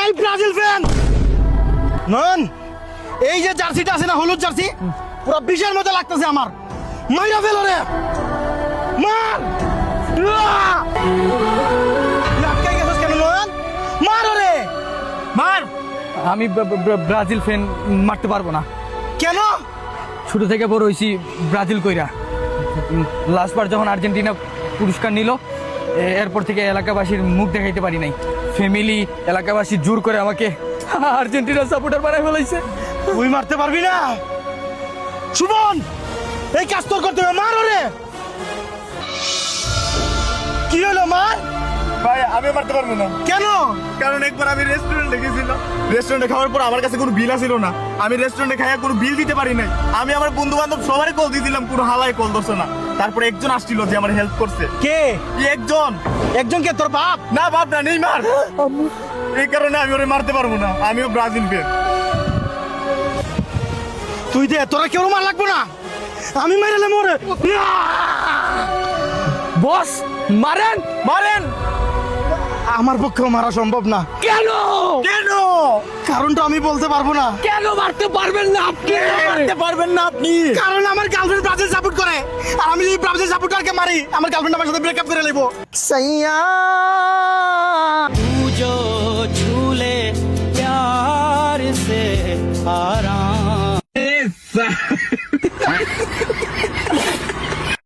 এই Brazil fan নন, এই যে জার্সিটা আছে না, হলুদ জার্সি, পুরো বিশের মতো লাগতেছে আমার। মাইরা ফেলো রে, মার। আটকে গেছিস কেন নয়ন? মার রে, মার। আমি ব্রাজিল ফ্যান মারতে পারবো না। কেন? ছোট থেকে বড় হয়েছি ব্রাজিল কইরা। লাস্ট বার যখন আর্জেন্টিনা পুরস্কার নিল, এরপর থেকে এলাকাবাসীর মুখ দেখাইতে পারি নাই। ফ্যামিলি, এলাকাবাসী জোর করে আমাকে আর্জেন্টিনার সাপোর্টার বানাই ফেলাইছে। তুই মারতে পারবি না সুমন, এই কাজ তোর করতে হবে। মার রে। কি হলো, মার। ভাই আমি মারতে পারবো না। কেন? কারণ একবার আমি রেস্টুরেন্টে গেছিলাম, রেস্টুরেন্টে খাওয়ার পর আমার কাছে কোনো বিল আসিল না। আমি রেস্টুরেন্টে খাইয়া কোনো বিল দিতে পারি নাই। আমি আমার বন্ধু বান্ধব সবারই কল দিয়েছিলাম, কোনো হালাই কল ধরছে না। তারপরে একজন আসছিল যে আমার হেল্প করছে। কে? একজন। একজন কে? তোর বাপ? না বাপ না, নেইমার। এই কারণে আমি ওরে মারতে পারবো না। আমিও ব্রাজিল ফ্যান। তুই দে, তোরা কেউ মার লাগবো না, আমি মাইরালে মরে। বস মারেন মারেন। আমার পক্ষেও মারা সম্ভব না। কেন? কেন? কারণটা আমি বলতে পারবো না। কেন মারতে পারবেন না আপনি? মারতে পারবেন না আপনি? কারণ আমার গার্লফ্রেন্ড ব্রাজিল সাপোর্ট করে, আর আমি যদি ব্রাজিল সাপোর্টারকে মারি, আমার গার্লফ্রেন্ড আমার সাথে ব্রেকআপ করে নেবো। সাইয়া